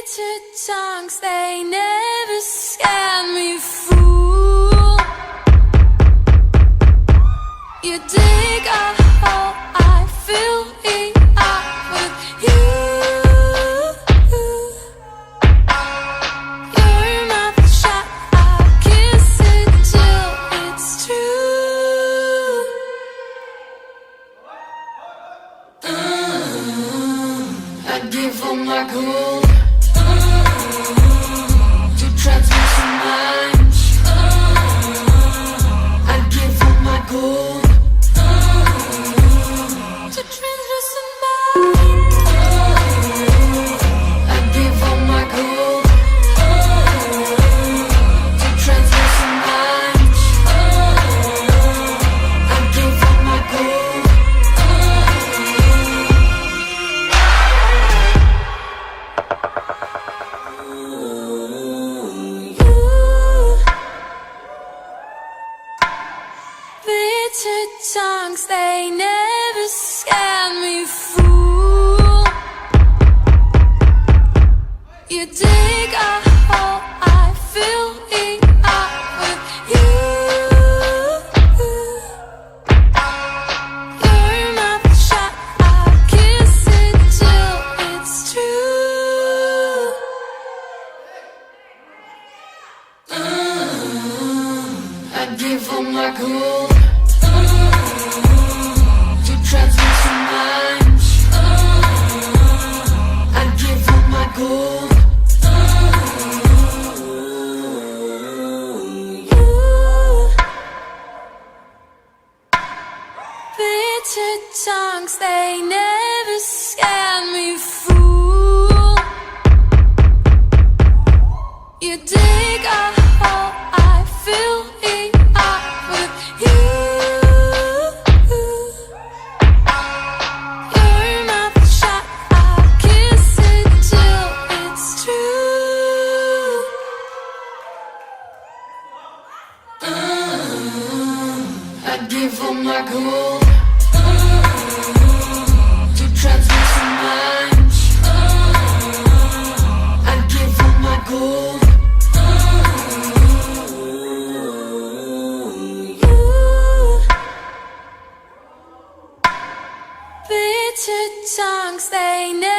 Bitter tongues, they never scan me, fool. You dig a hole, I fill it up with you. Your mouth shut, I kiss it till it's true. I'd give all my gold to transmit some minds. I'd give all my gold to transmit some minds. I'd give all my gold to transmit some minds. I'd give all my gold. Bitter tongues, they never scan me, fool. You dig a hole, I fill it up with you. Your mouth shut, I kiss it till it's true. I'd give all my gold to transmit some minds. I'd give all my gold. Bitter tongues, they never scan me, fool. You dig a hole, I fill it up with you. Your mouth shut, I kiss it till it's true. I'd give all my gold to transmit some minds. I'd give all my gold. Bitter tongues, they never